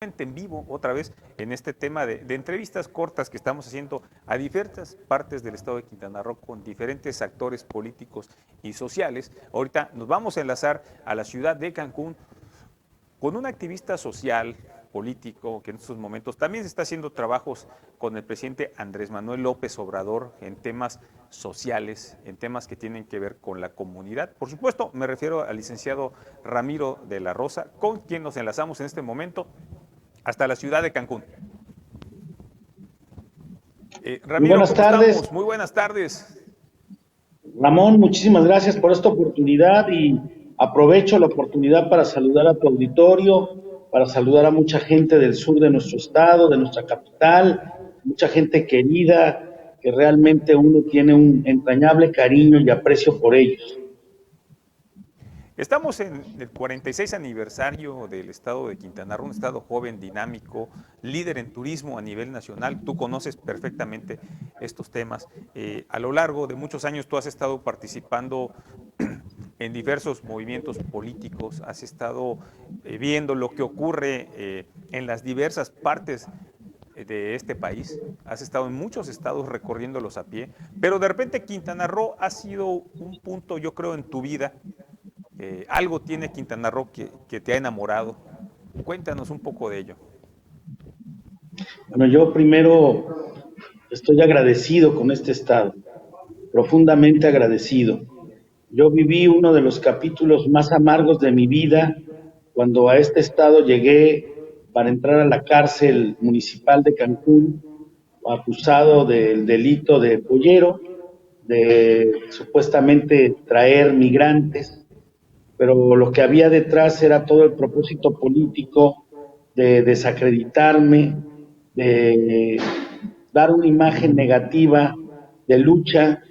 en vivo otra vez en este tema de entrevistas cortas que estamos haciendo a diversas partes del estado de Quintana Roo con diferentes actores políticos y sociales. Ahorita nos vamos a enlazar a la ciudad de Cancún con un activista social, político, que en estos momentos también se está haciendo trabajos con el presidente Andrés Manuel López Obrador en temas sociales, en temas que tienen que ver con la comunidad. Por supuesto, me refiero al licenciado Ramiro de la Rosa, con quien nos enlazamos en este momento hasta la ciudad de Cancún. Muy Ramiro, buenas ¿cómo tardes, estamos? Muy buenas tardes. Ramón, muchísimas gracias por esta oportunidad y aprovecho la oportunidad para saludar a tu auditorio, para saludar a mucha gente del sur de nuestro estado, de nuestra capital, mucha gente querida que realmente uno tiene un entrañable cariño y aprecio por ellos. Estamos en el 46 aniversario del estado de Quintana Roo, un estado joven, dinámico, líder en turismo a nivel nacional. Tú conoces perfectamente estos temas. A lo largo de muchos años tú has estado participando en diversos movimientos políticos, has estado viendo lo que ocurre en las diversas partes de este país, has estado en muchos estados recorriéndolos a pie, pero de repente Quintana Roo ha sido un punto, yo creo, en tu vida. Algo tiene Quintana Roo que te ha enamorado. Cuéntanos un poco de ello. Bueno, yo primero estoy agradecido con este estado, profundamente agradecido. Yo viví uno de los capítulos más amargos de mi vida cuando a este estado llegué para entrar a la cárcel municipal de Cancún, acusado del delito de pollero, de supuestamente traer migrantes, pero lo que había detrás era todo el propósito político de desacreditarme, de dar una imagen negativa de lucha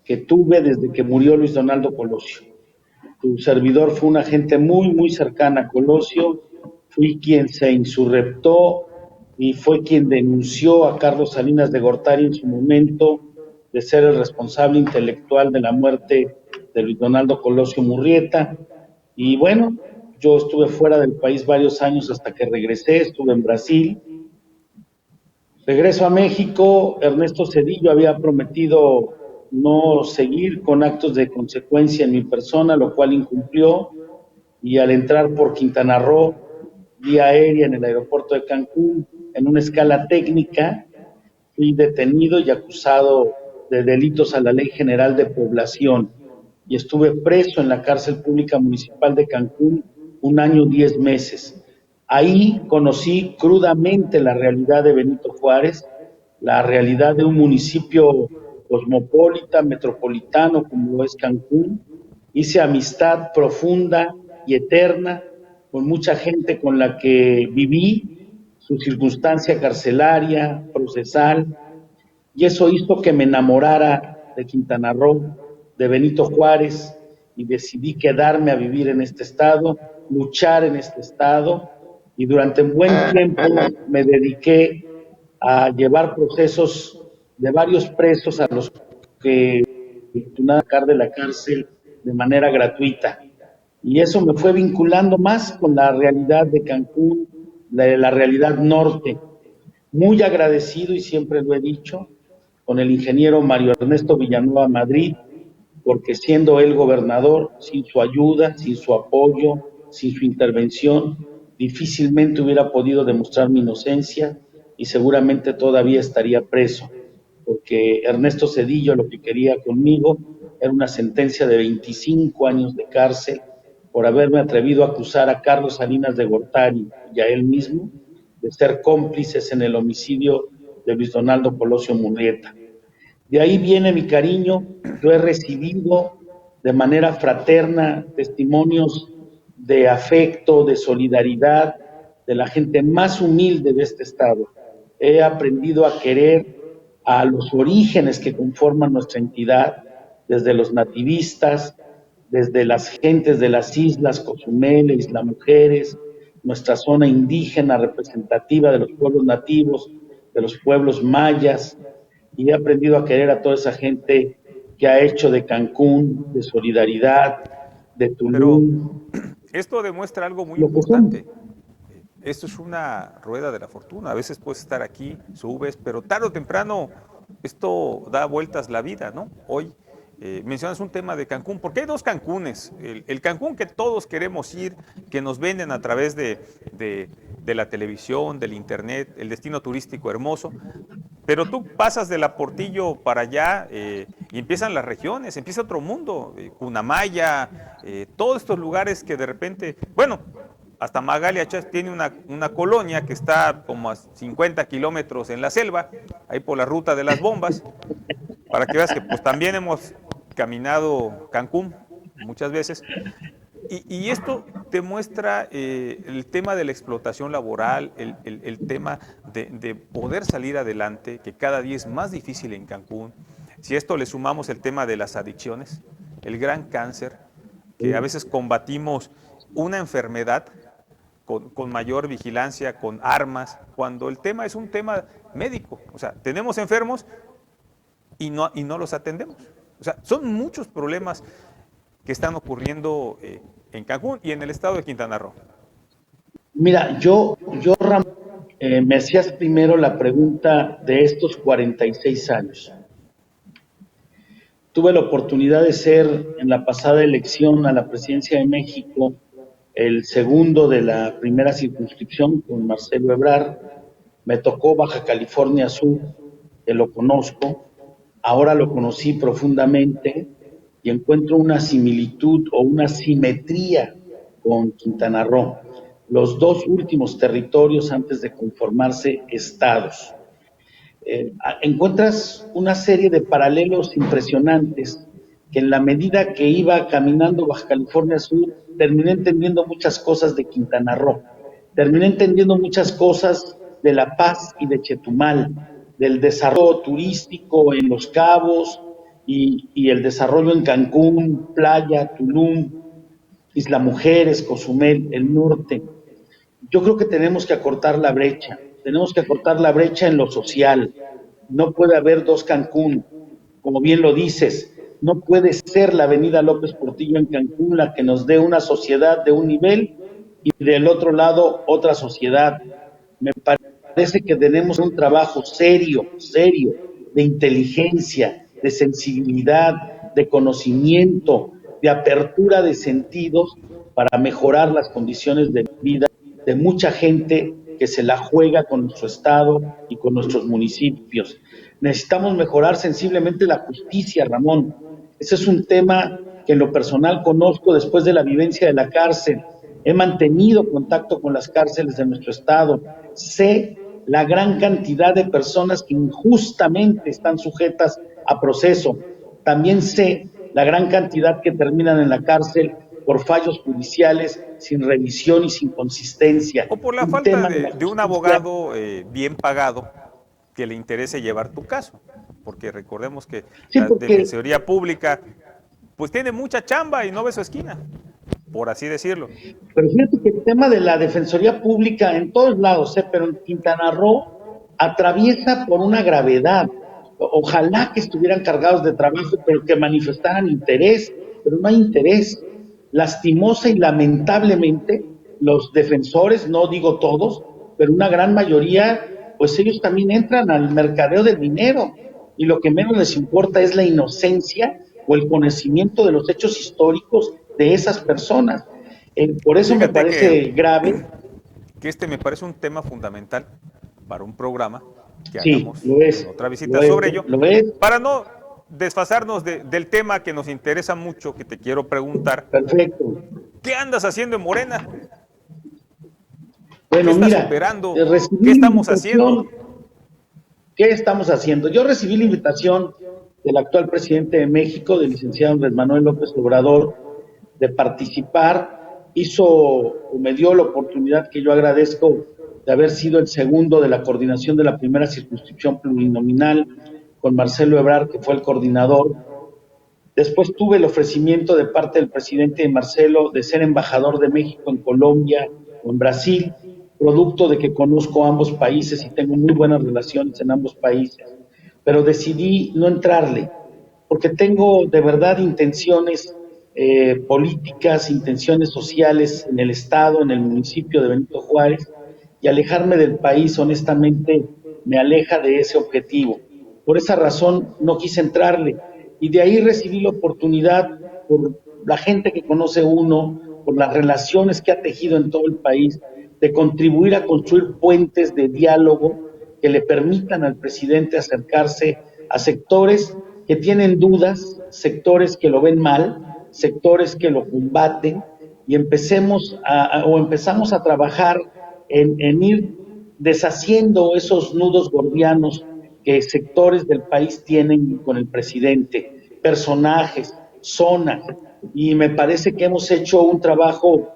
que tuve desde que murió Luis Donaldo Colosio. Tu servidor fue una gente muy, muy cercana a Colosio, fui quien se insurrectó y fue quien denunció a Carlos Salinas de Gortari en su momento de ser el responsable intelectual de la muerte de Luis Donaldo Colosio Murrieta. Y bueno, yo estuve fuera del país varios años hasta que regresé, estuve en Brasil. Regreso a México, Ernesto Zedillo había prometido no seguir con actos de consecuencia en mi persona, lo cual incumplió, y al entrar por Quintana Roo, vía aérea en el aeropuerto de Cancún, en una escala técnica, fui detenido y acusado de delitos a la Ley General de Población, y estuve preso en la cárcel pública municipal de Cancún 1 año 10 meses. Ahí conocí crudamente la realidad de Benito Juárez, la realidad de un municipio cosmopolita, metropolitano como lo es Cancún. Hice amistad profunda y eterna con mucha gente con la que viví su circunstancia carcelaria, procesal, y eso hizo que me enamorara de Quintana Roo, de Benito Juárez, y decidí quedarme a vivir en este estado, luchar en este estado, y durante un buen tiempo me dediqué a llevar procesos de varios presos a los que sacar de la cárcel de manera gratuita. Y eso me fue vinculando más con la realidad de Cancún, la realidad norte. Muy agradecido, y siempre lo he dicho, con el ingeniero Mario Ernesto Villanueva Madrid, porque siendo él gobernador, sin su ayuda, sin su apoyo, sin su intervención, difícilmente hubiera podido demostrar mi inocencia y seguramente todavía estaría preso, porque Ernesto Zedillo lo que quería conmigo era una sentencia de 25 años de cárcel por haberme atrevido a acusar a Carlos Salinas de Gortari y a él mismo de ser cómplices en el homicidio de Luis Donaldo Colosio Murrieta. De ahí viene mi cariño. Yo he recibido de manera fraterna testimonios de afecto, de solidaridad de la gente más humilde de este estado. He aprendido a querer a los orígenes que conforman nuestra entidad, desde los nativistas, desde las gentes de las islas, Cozumel, Isla Mujeres, nuestra zona indígena representativa de los pueblos nativos, de los pueblos mayas, y he aprendido a querer a toda esa gente que ha hecho de Cancún, de Solidaridad, de Pero Tulum, esto demuestra algo muy lo que son. importante. esto es una rueda de la fortuna. A veces puedes estar aquí, subes, pero tarde o temprano esto da vueltas la vida, ¿no? Hoy mencionas un tema de Cancún, porque hay dos Cancunes. El Cancún que todos queremos ir, que nos venden a través de la televisión, del internet, el destino turístico hermoso, pero tú pasas de la Portillo para allá y empiezan las regiones, empieza otro mundo, Cunamaya, todos estos lugares que de repente, bueno, hasta Magalia tiene una colonia que está como a 50 kilómetros en la selva, ahí por la ruta de las bombas, para que veas que pues también hemos caminado Cancún muchas veces. Y esto te muestra el tema de la explotación laboral, el tema de poder salir adelante, que cada día es más difícil en Cancún. Si a esto le sumamos el tema de las adicciones, el gran cáncer, que a veces combatimos una enfermedad con mayor vigilancia, con armas, cuando el tema es un tema médico. O sea, tenemos enfermos y no los atendemos. O sea, son muchos problemas que están ocurriendo en Cancún y en el estado de Quintana Roo. Mira, Ramón, me hacías primero la pregunta de estos 46 años. Tuve la oportunidad de ser en la pasada elección a la presidencia de México el segundo de la primera circunscripción con Marcelo Ebrard. Me tocó Baja California Sur, que lo conozco. Ahora lo conocí profundamente y encuentro una similitud o una simetría con Quintana Roo, los dos últimos territorios antes de conformarse estados. Encuentras una serie de paralelos impresionantes que en la medida que iba caminando Baja California Sur, terminé entendiendo muchas cosas de Quintana Roo, terminé entendiendo muchas cosas de La Paz y de Chetumal, del desarrollo turístico en Los Cabos y el desarrollo en Cancún, Playa, Tulum, Isla Mujeres, Cozumel, el norte. Yo creo que tenemos que acortar la brecha en lo social. No puede haber dos Cancún, como bien lo dices. No puede ser la avenida López Portillo en Cancún la que nos dé una sociedad de un nivel y del otro lado otra sociedad. Me parece que tenemos un trabajo serio, de inteligencia, de sensibilidad, de conocimiento, de apertura de sentidos para mejorar las condiciones de vida de mucha gente que se la juega con nuestro estado y con nuestros municipios. Necesitamos mejorar sensiblemente la justicia, Ramón. Ese es un tema que en lo personal conozco después de la vivencia de la cárcel. He mantenido contacto con las cárceles de nuestro estado. Sé la gran cantidad de personas que injustamente están sujetas a proceso. También sé la gran cantidad que terminan en la cárcel por fallos judiciales, sin revisión y sin consistencia. O por la falta de un abogado bien pagado que le interese llevar tu caso. Porque recordemos que sí, la Defensoría Pública pues tiene mucha chamba y no ve su esquina, por así decirlo. Pero fíjate que el tema de la Defensoría Pública en todos lados, pero en Quintana Roo atraviesa por una gravedad. Ojalá que estuvieran cargados de trabajo, pero que manifestaran interés, pero no hay interés. Lastimosa y lamentablemente, los defensores, no digo todos, pero una gran mayoría, pues ellos también entran al mercadeo del dinero y lo que menos les importa es la inocencia o el conocimiento de los hechos históricos de esas personas. Por eso Fíjate me parece grave. Que este me parece un tema fundamental para un programa que hagamos otra visita sobre ello, para no desfasarnos del tema que nos interesa mucho, que te quiero preguntar. Perfecto. ¿Qué andas haciendo en Morena? Bueno, ¿Qué estás mira, operando? ¿Qué estamos haciendo? ¿Qué estamos haciendo? Yo recibí la invitación del actual presidente de México, del licenciado Andrés Manuel López Obrador, de participar. Me dio la oportunidad que yo agradezco de haber sido el segundo de la coordinación de la primera circunscripción plurinominal con Marcelo Ebrard, que fue el coordinador. Después tuve el ofrecimiento de parte del presidente de Marcelo de ser embajador de México en Colombia o en Brasil, producto de que conozco ambos países y tengo muy buenas relaciones en ambos países. Pero decidí no entrarle, porque tengo de verdad intenciones políticas, intenciones sociales en el estado, en el municipio de Benito Juárez, y alejarme del país, honestamente, me aleja de ese objetivo. Por esa razón no quise entrarle y de ahí recibí la oportunidad por la gente que conoce uno, por las relaciones que ha tejido en todo el país, de contribuir a construir puentes de diálogo que le permitan al presidente acercarse a sectores que tienen dudas, sectores que lo ven mal, sectores que lo combaten, y empezamos a trabajar en ir deshaciendo esos nudos gordianos que sectores del país tienen con el presidente, personajes, zonas, y me parece que hemos hecho un trabajo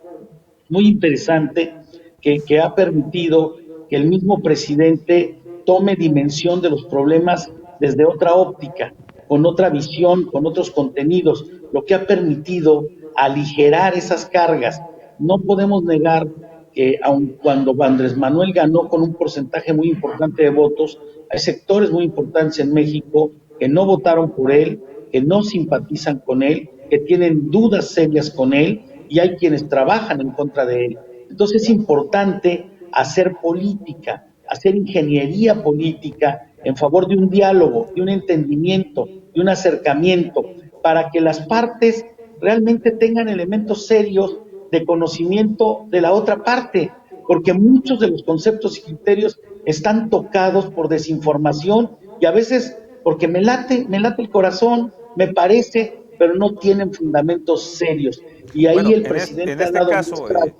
muy interesante que ha permitido que el mismo presidente tome dimensión de los problemas desde otra óptica, con otra visión, con otros contenidos, lo que ha permitido aligerar esas cargas. No podemos negar que aun cuando Andrés Manuel ganó con un porcentaje muy importante de votos, hay sectores muy importantes en México que no votaron por él, que no simpatizan con él, que tienen dudas serias con él, y hay quienes trabajan en contra de él. Entonces es importante hacer política, hacer ingeniería política en favor de un diálogo, de un entendimiento, de un acercamiento, para que las partes realmente tengan elementos serios de conocimiento de la otra parte, porque muchos de los conceptos y criterios están tocados por desinformación y a veces porque me late el corazón, me parece, pero no tienen fundamentos serios. Y ahí Bueno, el en presidente ha este dado caso, muestras.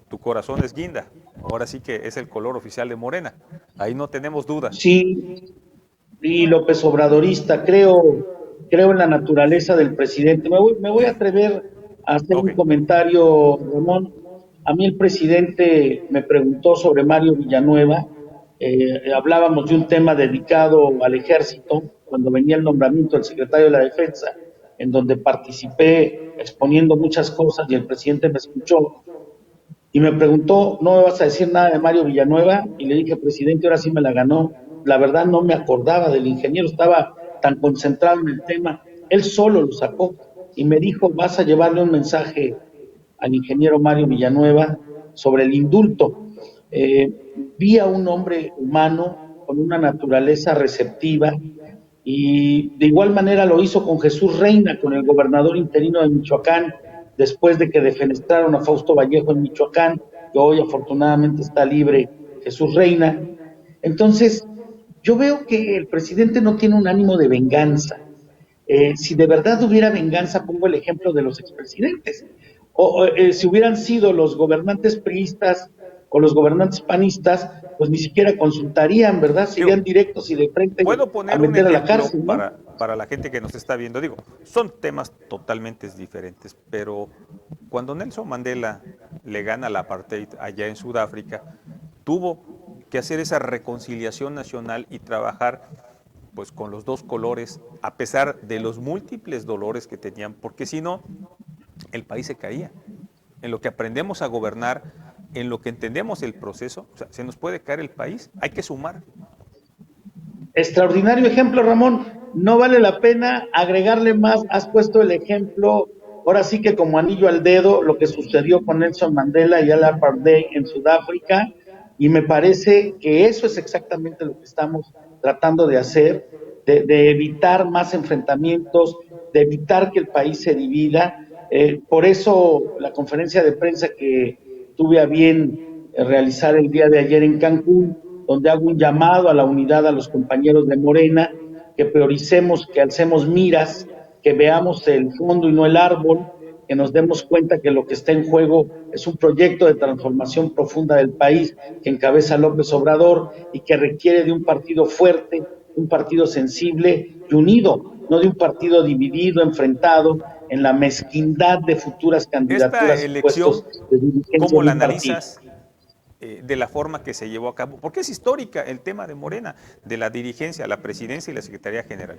tu corazón es guinda. Ahora sí que es el color oficial de Morena. Ahí no tenemos duda. Sí, y López Obradorista, creo en la naturaleza del presidente. Me voy a atrever a hacer Ok, un comentario, Ramón. A mí el presidente me preguntó sobre Mario Villanueva. Hablábamos de un tema dedicado al ejército, cuando venía el nombramiento del secretario de la Defensa, en donde participé exponiendo muchas cosas y el presidente me escuchó y me preguntó, ¿no me vas a decir nada de Mario Villanueva? Y le dije, presidente, ahora sí me la ganó. La verdad no me acordaba del ingeniero, estaba tan concentrado en el tema. Él solo lo sacó y me dijo, vas a llevarle un mensaje al ingeniero Mario Villanueva sobre el indulto. Vi a un hombre humano con una naturaleza receptiva y de igual manera lo hizo con Jesús Reina, con el gobernador interino de Michoacán, después de que defenestraron a Fausto Vallejo en Michoacán, que hoy afortunadamente está libre Jesús Reina. Entonces, yo veo que el presidente no tiene un ánimo de venganza. Si de verdad hubiera venganza, pongo el ejemplo de los expresidentes. Si hubieran sido los gobernantes priistas o los gobernantes panistas, pues ni siquiera consultarían, ¿verdad? Se irían digo, directos y de frente puedo a poner un meter a la ejemplo cárcel, ¿no? para la gente que nos está viendo. Digo, son temas totalmente diferentes, pero cuando Nelson Mandela le gana la apartheid allá en Sudáfrica, tuvo que hacer esa reconciliación nacional y trabajar pues con los dos colores, a pesar de los múltiples dolores que tenían, porque si no, el país se caía. En lo que aprendemos a gobernar, en lo que entendemos el proceso, o sea, se nos puede caer el país, hay que sumar. Extraordinario ejemplo, Ramón. No vale la pena agregarle más. Has puesto el ejemplo, ahora sí que como anillo al dedo, lo que sucedió con Nelson Mandela y al apartheid en Sudáfrica. Y me parece que eso es exactamente lo que estamos tratando de hacer, de evitar más enfrentamientos, de evitar que el país se divida. Por eso la conferencia de prensa que tuve a bien realizar el día de ayer en Cancún, donde hago un llamado a la unidad a los compañeros de Morena, que prioricemos, que alcemos miras, que veamos el fondo y no el árbol, que nos demos cuenta que lo que está en juego es un proyecto de transformación profunda del país que encabeza López Obrador y que requiere de un partido fuerte, un partido sensible y unido, no de un partido dividido, enfrentado en la mezquindad de futuras Esta candidaturas y puestos elección, de dirigencia ¿cómo de la un partido. analizas de la forma que se llevó a cabo? Porque es histórica el tema de Morena, de la dirigencia, la presidencia y la Secretaría General.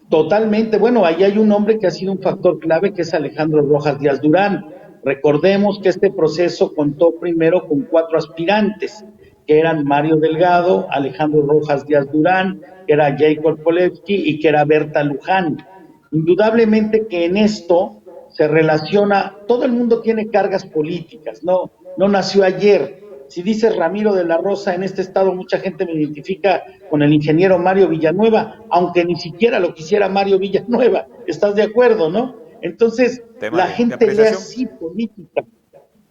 Totalmente, bueno, ahí hay un hombre que ha sido un factor clave, que es Alejandro Rojas Díaz Durán. Recordemos que este proceso contó primero con 4 aspirantes, que eran Mario Delgado, Alejandro Rojas Díaz Durán, que era Jacob Polewski y que era Berta Luján. Indudablemente que en esto se relaciona, todo el mundo tiene cargas políticas, no nació ayer, Si dices Ramiro de la Rosa, en este estado mucha gente me identifica con el ingeniero Mario Villanueva, aunque ni siquiera lo quisiera Mario Villanueva. ¿Estás de acuerdo, no? Entonces, Tema la de gente lee apreciación. así política.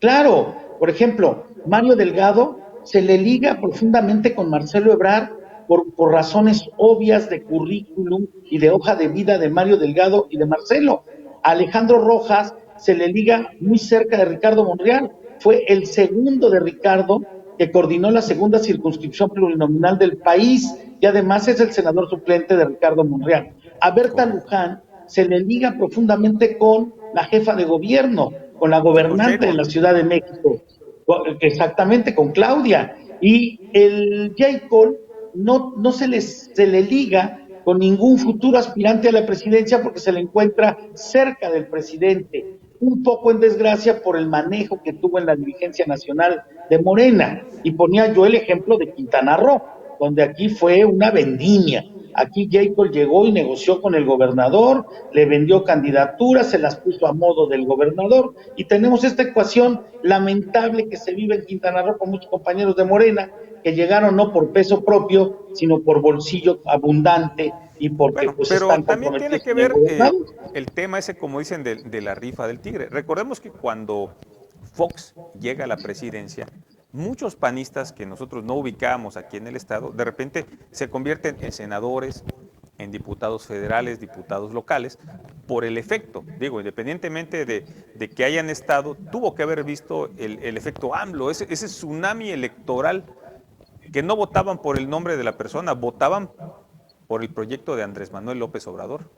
Claro, por ejemplo, Mario Delgado se le liga profundamente con Marcelo Ebrard por razones obvias de currículum y de hoja de vida de Mario Delgado y de Marcelo. A Alejandro Rojas se le liga muy cerca de Ricardo Monreal. Fue el segundo de Ricardo que coordinó la segunda circunscripción plurinominal del país y además es el senador suplente de Ricardo Monreal. A Berta Correcto. Luján se le liga profundamente con la jefa de gobierno, con la Sí, con gobernante de Sheinbaum. la Ciudad de México, exactamente con Claudia. Y el J. Cole no se le liga con ningún futuro aspirante a la presidencia porque se le encuentra cerca del presidente, un poco en desgracia por el manejo que tuvo en la dirigencia nacional de Morena. Y ponía yo el ejemplo de Quintana Roo, donde aquí fue una vendimia. Aquí Jacob llegó y negoció con el gobernador, le vendió candidaturas, se las puso a modo del gobernador y tenemos esta ecuación lamentable que se vive en Quintana Roo con muchos compañeros de Morena que llegaron no por peso propio, sino por bolsillo abundante y porque Bueno, pues pero están también tiene comprometidos que con el ver gobernador. el tema ese, como dicen, de la rifa del tigre. Recordemos que cuando Fox llega a la presidencia, muchos panistas que nosotros no ubicábamos aquí en el estado, de repente se convierten en senadores, en diputados federales, diputados locales, por el efecto. Digo, independientemente de que hayan estado, tuvo que haber visto el efecto AMLO, ese tsunami electoral que no votaban por el nombre de la persona, votaban por el proyecto de Andrés Manuel López Obrador.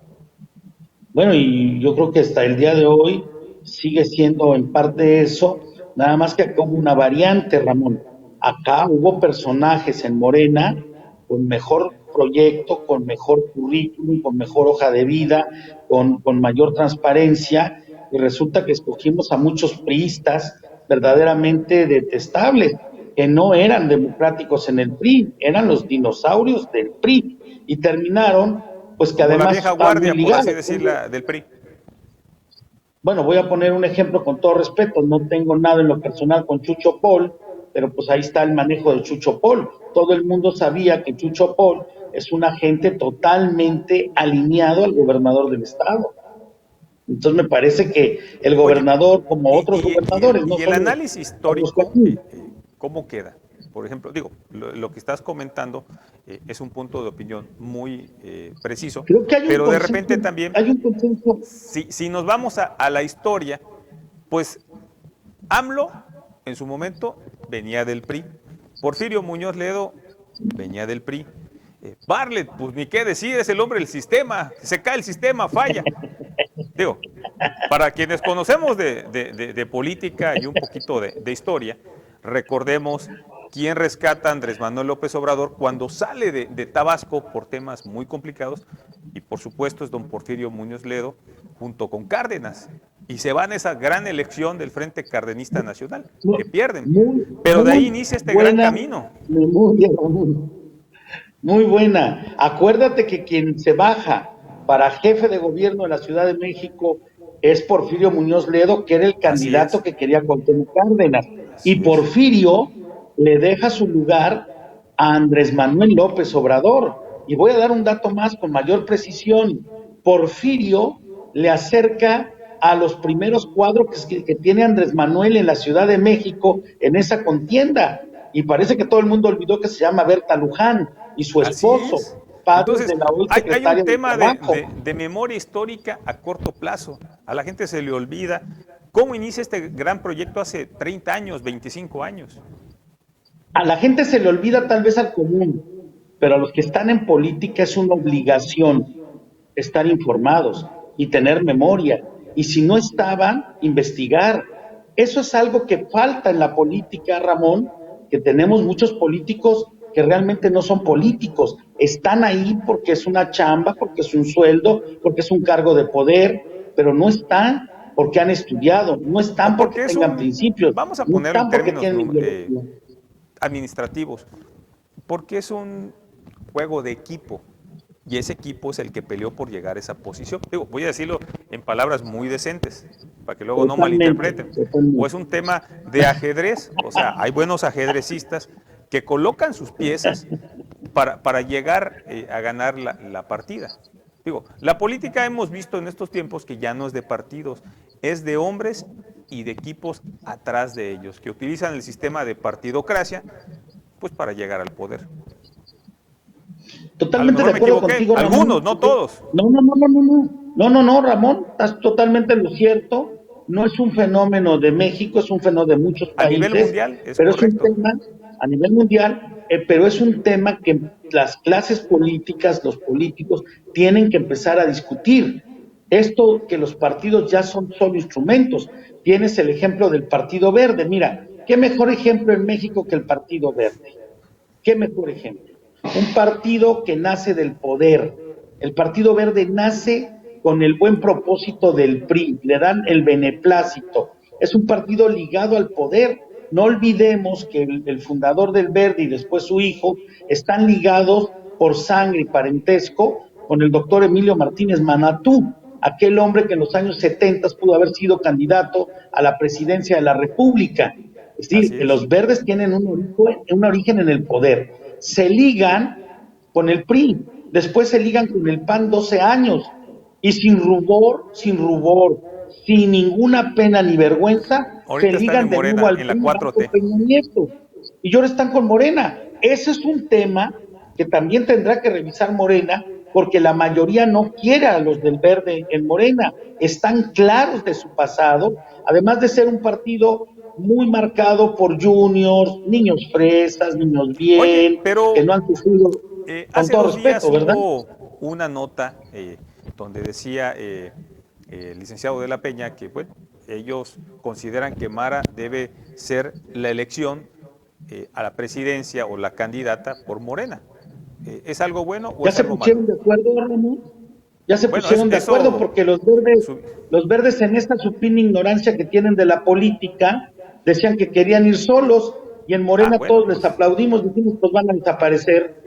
Bueno, y yo creo que hasta el día de hoy sigue siendo en parte eso, nada más que acá hubo una variante, Ramón. Acá hubo personajes en Morena con mejor proyecto, con mejor currículum, con mejor hoja de vida, con mayor transparencia, y resulta que escogimos a muchos priistas verdaderamente detestables, que no eran democráticos en el PRI, eran los dinosaurios del PRI, y terminaron pues que Como la además vieja estaban muy guardia, por así ligados. decirla, del PRI. Bueno, voy a poner un ejemplo con todo respeto, no tengo nada en lo personal con Chucho Paul, pero pues ahí está el manejo de Chucho Paul. Todo el mundo sabía que Chucho Paul es un agente totalmente alineado al gobernador del estado. Entonces me parece que el Oye, gobernador, como otros gobernadores, no y el solo análisis Carlos histórico, Joaquín, ¿cómo queda? Por ejemplo, digo, lo que estás comentando es un punto de opinión muy preciso, creo que pero de repente también, hay un consenso. si nos vamos a la historia, pues AMLO en su momento venía del PRI, Porfirio Muñoz Ledo venía del PRI, Bartlett, pues ni qué decir, es el hombre del sistema, se cae el sistema, falla. Digo, para quienes conocemos de política y un poquito de historia, recordemos quién rescata a Andrés Manuel López Obrador cuando sale de Tabasco por temas muy complicados, y por supuesto es don Porfirio Muñoz Ledo junto con Cárdenas, y se van a esa gran elección del Frente Cardenista Nacional, que pierden. Muy, Pero de ahí muy inicia este gran buena camino. memoria, Ramón. Muy buena. Acuérdate que quien se baja para jefe de gobierno de la Ciudad de México es Porfirio Muñoz Ledo, que era el Así candidato es, que quería Cuauhtémoc Cárdenas. Y así es. Porfirio le deja su lugar a Andrés Manuel López Obrador. Y voy a dar un dato más con mayor precisión. Porfirio le acerca a los primeros cuadros que tiene Andrés Manuel en la Ciudad de México en esa contienda. Y parece que todo el mundo olvidó que se llama Berta Luján y su Así esposo, es. padres Entonces, de la hoy hay un secretaria del tema Trabajo. de memoria histórica a corto plazo. A la gente se le olvida cómo inicia este gran proyecto hace 30 años, 25 años. A la gente se le olvida tal vez al común, pero a los que están en política es una obligación estar informados y tener memoria. Y si no estaban, investigar. Eso es algo que falta en la política, Ramón, que tenemos muchos políticos que realmente no son políticos. Están ahí porque es una chamba, porque es un sueldo, porque es un cargo de poder, pero no están porque han estudiado, no O están porque porque es tengan un, principios, vamos a no ponerlo en están porque términos tienen ideología. administrativos, porque es un juego de equipo. Y ese equipo es el que peleó por llegar a esa posición. Digo, voy a decirlo en palabras muy decentes. para que luego no malinterpreten. O es un tema de ajedrez, o sea, hay buenos ajedrecistas que colocan sus piezas para llegar a ganar la partida. Digo, la política hemos visto en estos tiempos que ya no es de partidos, es de hombres y de equipos atrás de ellos, que utilizan el sistema de partidocracia pues para llegar al poder. Totalmente de acuerdo contigo, Ramón. Algunos, no todos. No, Ramón, estás totalmente en lo cierto. No es un fenómeno de México, es un fenómeno de muchos países. A nivel mundial, pero correcto. Es un tema a nivel mundial, pero es un tema que las clases políticas, los políticos, tienen que empezar a discutir. Esto que los partidos ya son solo instrumentos. Tienes el ejemplo del Partido Verde. Mira, ¿qué mejor ejemplo en México que el Partido Verde? ¿Qué mejor ejemplo? Un partido que nace del poder. El Partido Verde nace con el buen propósito del PRI, le dan el beneplácito. Es un partido ligado al poder. No olvidemos que el fundador del Verde y después su hijo están ligados por sangre y parentesco con el doctor Emilio Martínez Manatú, aquel hombre que en los años 70 pudo haber sido candidato a la presidencia de la República. Es decir, los Verdes tienen un origen en el poder. Se ligan con el PRI, después se ligan con el PAN 12 años, y sin rubor, sin ninguna pena ni vergüenza, ahorita se ligan de nuevo al PRI, y ahora están con Morena. Ese es un tema que también tendrá que revisar Morena, porque la mayoría no quiere a los del Verde en Morena, están claros de su pasado, además de ser un partido muy marcado por juniors, niños fresas, niños bien, oye, pero, que no han sufrido, con todo respeto, ¿verdad? Hubo una nota donde decía el licenciado de la Peña que bueno, ellos consideran que Mara debe ser la elección a la presidencia o la candidata por Morena. ¿Es algo bueno o es algo malo? ¿Ya se pusieron de acuerdo, Ramón? Ya se pusieron de acuerdo porque los verdes en esta supina ignorancia que tienen de la política decían que querían ir solos y en Morena todos les aplaudimos, dijimos pues van a desaparecer.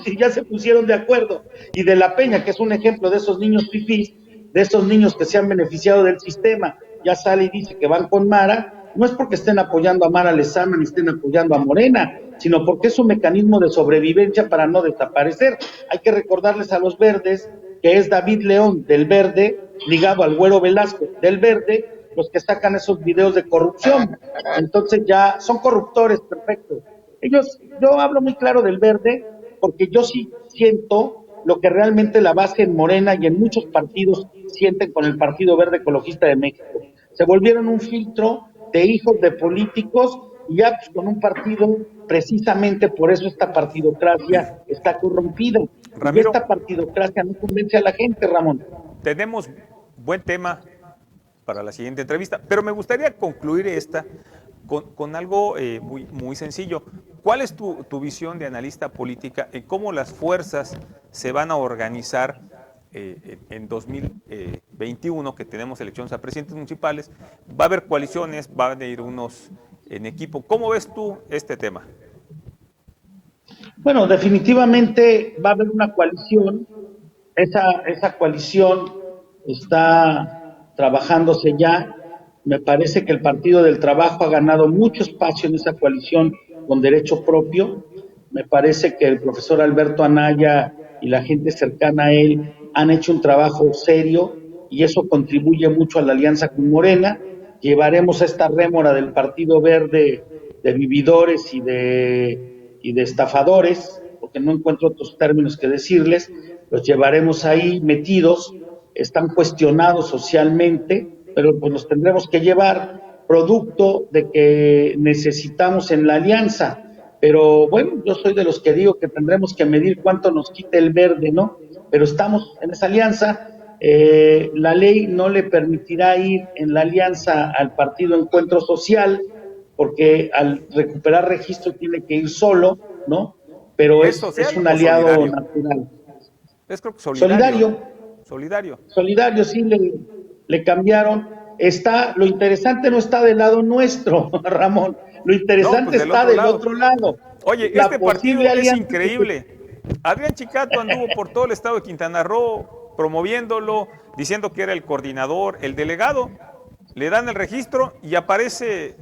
Y ya se pusieron de acuerdo. Y de la Peña, que es un ejemplo de esos niños fifís, de esos niños que se han beneficiado del sistema, ya sale y dice que van con Mara, no es porque estén apoyando a Mara Lezama ni estén apoyando a Morena, sino porque es un mecanismo de sobrevivencia para no desaparecer. Hay que recordarles a los verdes que es David León del Verde, ligado al Güero Velasco del Verde, los que sacan esos videos de corrupción. Entonces ya son corruptores, perfecto. Yo hablo muy claro del Verde, porque yo sí siento lo que realmente la base en Morena y en muchos partidos sienten con el Partido Verde Ecologista de México. Se volvieron un filtro de hijos de políticos y ya pues, con un partido, precisamente por eso esta partidocracia está corrompida. Ramiro, y esta partidocracia no convence a la gente, Ramón. Tenemos buen tema para la siguiente entrevista, pero me gustaría concluir esta con algo muy sencillo. ¿Cuál es tu visión de analista política en cómo las fuerzas se van a organizar en 2021, que tenemos elecciones a presidentes municipales? Va a haber coaliciones, van a ir unos en equipo. ¿Cómo ves tú este tema? Bueno, definitivamente va a haber una coalición. Esa coalición está trabajándose ya. Me parece que el Partido del Trabajo ha ganado mucho espacio en esa coalición con derecho propio. Me parece que el profesor Alberto Anaya y la gente cercana a él han hecho un trabajo serio y eso contribuye mucho a la alianza con Morena. Llevaremos a esta rémora del Partido Verde de vividores y de estafadores, porque no encuentro otros términos que decirles, los llevaremos ahí metidos, están cuestionados socialmente, pero pues los tendremos que llevar, producto de que necesitamos en la alianza. Pero bueno, yo soy de los que digo que tendremos que medir cuánto nos quita el verde, ¿no? Pero estamos en esa alianza. La ley no le permitirá ir en la alianza al Partido Encuentro Social, porque al recuperar registro tiene que ir solo, ¿no? Pero es un aliado solidario? Natural. Es creo que solidario. Solidario, sí, le cambiaron. Lo interesante no está del lado nuestro, Ramón. Lo interesante está del otro lado. Oye, este partido es increíble. Adrián Chicato anduvo por todo el estado de Quintana Roo promoviéndolo, diciendo que era el coordinador, el delegado, le dan el registro y aparece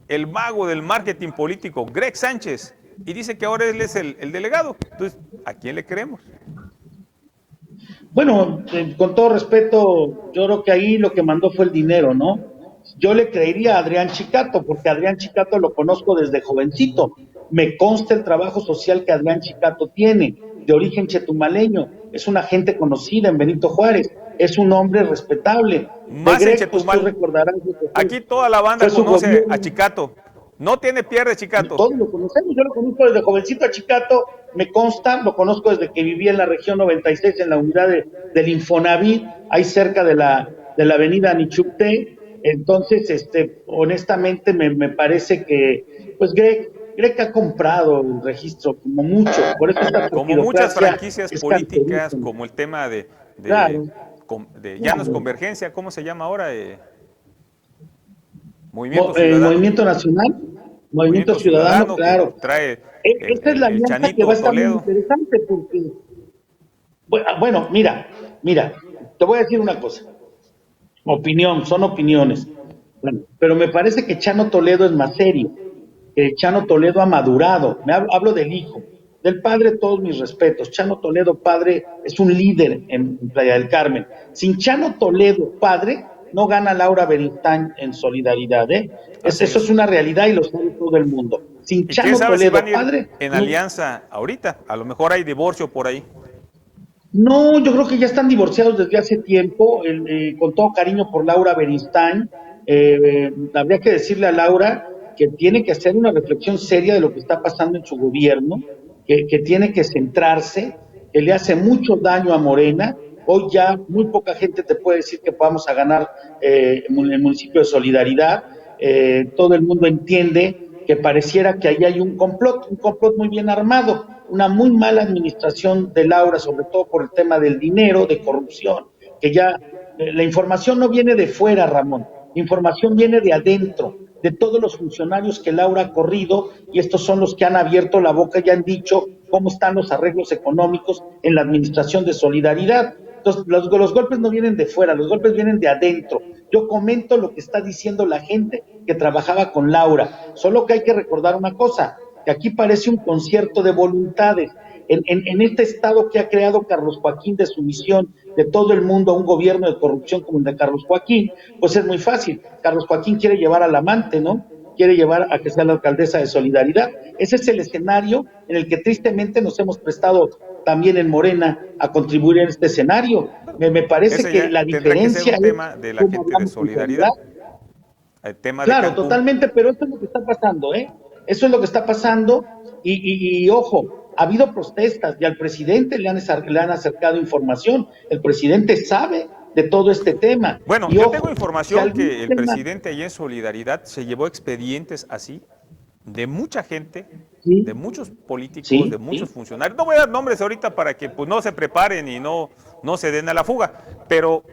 el mago del marketing político, Greg Sánchez, y dice que ahora él es el delegado. Entonces, ¿a quién le creemos? Bueno, con todo respeto, yo creo que ahí lo que mandó fue el dinero, ¿no? Yo le creería a Adrián Chicato, porque Adrián Chicato lo conozco desde jovencito. Me consta el trabajo social que Adrián Chicato tiene, de origen chetumaleño. Es una gente conocida en Benito Juárez. Es un hombre respetable. De Más en Greg, pues tú Chetumal. recordarás Aquí toda la banda fue su conoce a gobierno. Chicato. No tiene pierde Chicato. Todos lo conocemos, yo lo conozco desde jovencito a Chicato, me consta, lo conozco desde que vivía en la región 96, en la unidad del Infonavit, ahí cerca de la avenida Nichupté. Entonces, honestamente me parece que, pues Greg ha comprado el registro como mucho, por eso esta Como muchas partidocracia franquicias es políticas, cancerígena. como el tema de, Claro, de, de ya no es claro. convergencia, ¿cómo se llama ahora? Movimiento Ciudadano. Movimiento Nacional, Movimiento Movimiento Ciudadano, Ciudadano que claro. trae Esta es la el alianza que va a Chanito estar muy Toledo. interesante porque, bueno, mira, te voy a decir una cosa. Son opiniones. Bueno, pero me parece que Chano Toledo es más serio, que Chano Toledo ha madurado. Hablo del hijo, del padre, todos mis respetos. Chano Toledo, padre, es un líder en Playa del Carmen. Sin Chano Toledo, padre, no gana Laura Beristain en solidaridad, ¿eh? Así Eso es es. una realidad y lo sabe todo el mundo. Sin Y quién Chano sabe si van Toledo, a ir padre, en no, alianza ahorita. A lo mejor hay divorcio por ahí. no, yo creo que ya están divorciados desde hace tiempo, con todo cariño por Laura Beristain. Habría que decirle a Laura que tiene que hacer una reflexión seria de lo que está pasando en su gobierno, que tiene que centrarse, que le hace mucho daño a Morena. Hoy ya muy poca gente te puede decir que podamos a ganar en el municipio de Solidaridad. Todo el mundo entiende que pareciera que ahí hay un complot muy bien armado, una muy mala administración de Laura, sobre todo por el tema del dinero, de corrupción, que ya la información no viene de fuera, Ramón, la información viene de adentro, de todos los funcionarios que Laura ha corrido, y estos son los que han abierto la boca y han dicho cómo están los arreglos económicos en la administración de Solidaridad. Entonces, los golpes no vienen de fuera, los golpes vienen de adentro. Yo comento lo que está diciendo la gente que trabajaba con Laura. Solo que hay que recordar una cosa, que aquí parece un concierto de voluntades. En este estado que ha creado Carlos Joaquín de sumisión de todo el mundo a un gobierno de corrupción como el de Carlos Joaquín, pues es muy fácil. Carlos Joaquín quiere llevar al amante, ¿no? Quiere llevar a que sea la alcaldesa de Solidaridad. Ese es el escenario en el que tristemente nos hemos prestado también en Morena a contribuir en este escenario. Me parece Ese que ya la tendrá que ser diferencia un es tema de la cómo gente de hablamos en realidad. Solidaridad. El tema de Claro, Cancún. totalmente, pero esto es lo que está pasando, ¿eh? Eso es lo que está pasando y ojo, ha habido protestas y al presidente le han acercado información, el presidente sabe de todo este tema Bueno, y yo tengo ojo, si información algún que el tema, presidente allí en Solidaridad se llevó expedientes así de mucha gente, de sí, muchos políticos, de sí, muchos sí, funcionarios. No voy a dar nombres ahorita para que pues, no se preparen y no se den a la fuga, pero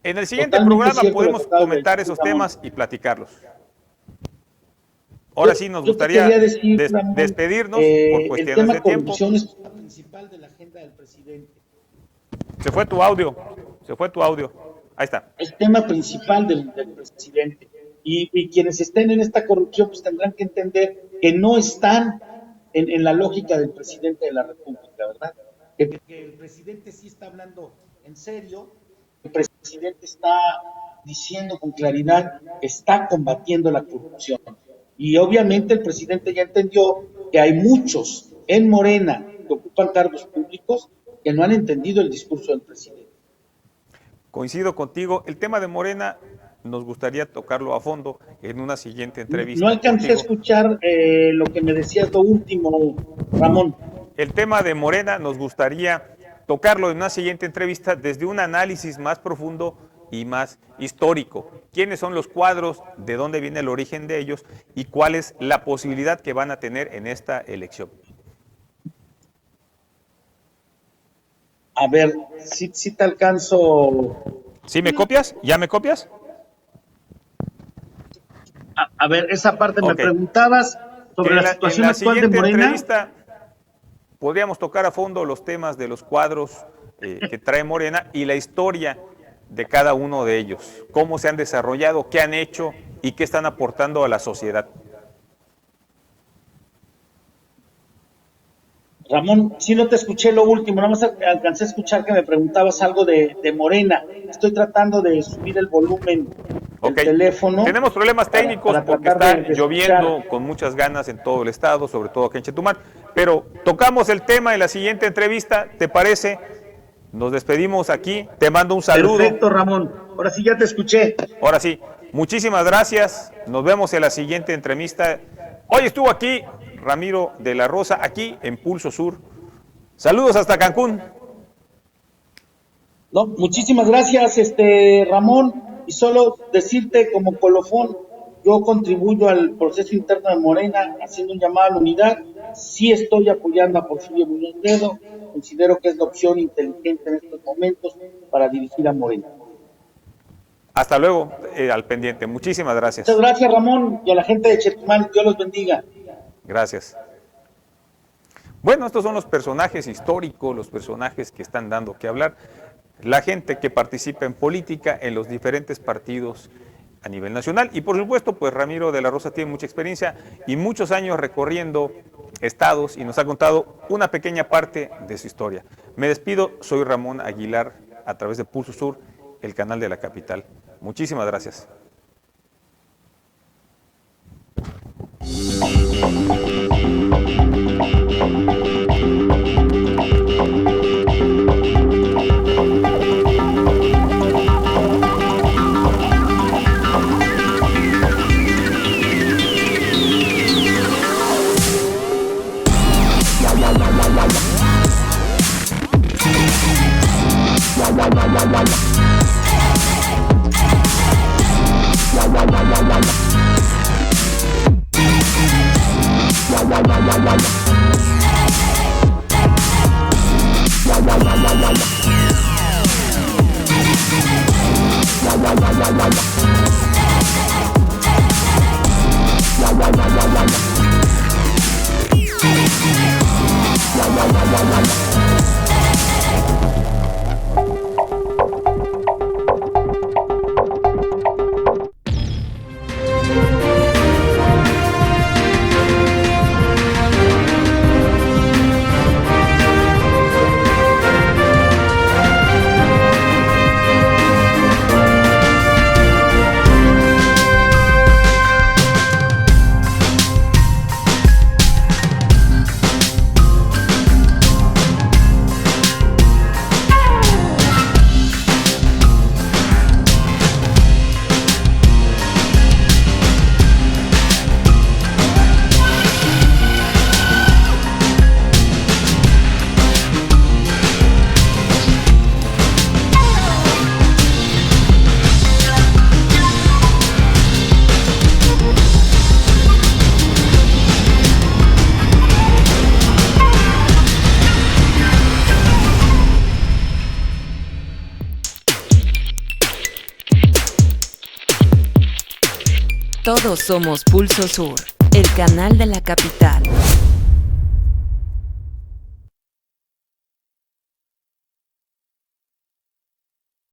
en el siguiente totalmente programa cierto lo que podemos acabas de comentar decir, esos Ramón. temas y platicarlos. Yo, Ahora sí, nos yo te quería gustaría decir, Ramón, despedirnos por el cuestiones de tema tiempo. corrupción es el principal de la agenda del presidente. Se fue tu audio, se fue tu audio. Ahí está. El tema principal del presidente. Y quienes estén en esta corrupción pues tendrán que entender que no están en la lógica del presidente de la República, ¿verdad? Que el presidente sí está hablando en serio, el presidente está diciendo con claridad que está combatiendo la corrupción. Y obviamente el presidente ya entendió que hay muchos en Morena que ocupan cargos públicos que no han entendido el discurso del presidente. Coincido contigo. El tema de Morena nos gustaría tocarlo a fondo en una siguiente No entrevista alcancé a contigo. escuchar lo que me decías lo último, Ramón. El tema de Morena nos gustaría tocarlo en una siguiente entrevista desde un análisis más profundo y más histórico. ¿Quiénes son los cuadros? ¿De dónde viene el origen de ellos? ¿Y cuál es la posibilidad que van a tener en esta elección? A ver, si te alcanzo. ¿Sí me copias? ¿Ya me copias? A ver, esa parte me Ok. preguntabas sobre la En situación la actual de siguiente Morena. entrevista podríamos tocar a fondo los temas de los cuadros que trae Morena y la historia de cada uno de ellos, cómo se han desarrollado, qué han hecho y qué están aportando a la sociedad. Ramón, sí no te escuché lo último, nada más alcancé a escuchar que me preguntabas algo de Morena. Estoy tratando de subir el volumen del teléfono. Tenemos problemas técnicos para porque está lloviendo con muchas ganas en todo el estado, sobre todo aquí en Chetumal. Pero tocamos el tema en la siguiente entrevista, ¿te parece? Nos despedimos aquí, te mando un saludo. Perfecto, Ramón, ahora sí ya te escuché. Ahora sí, muchísimas gracias, nos vemos en la siguiente entrevista. Hoy estuvo aquí Ramiro de la Rosa, aquí en Pulso Sur. Saludos hasta Cancún. No, muchísimas gracias, Ramón, y solo decirte como colofón, yo contribuyo al proceso interno de Morena, haciendo un llamado a la unidad. Sí estoy apoyando a Porfirio Muñoz Ledo, considero que es la opción inteligente en estos momentos para dirigir a Morena. Hasta luego, al pendiente. Muchísimas gracias. Muchas gracias, Ramón, y a la gente de Chetumal, Dios los bendiga. Gracias. Bueno, estos son los personajes históricos, los personajes que están dando que hablar, la gente que participa en política en los diferentes partidos a nivel nacional. Y por supuesto, pues Ramiro de la Rosa tiene mucha experiencia y muchos años recorriendo estados y nos ha contado una pequeña parte de su historia. Me despido, soy Ramón Aguilar a través de Pulso Sur, el canal de la capital. Muchísimas gracias. Todos somos Pulso Sur, el canal de la capital.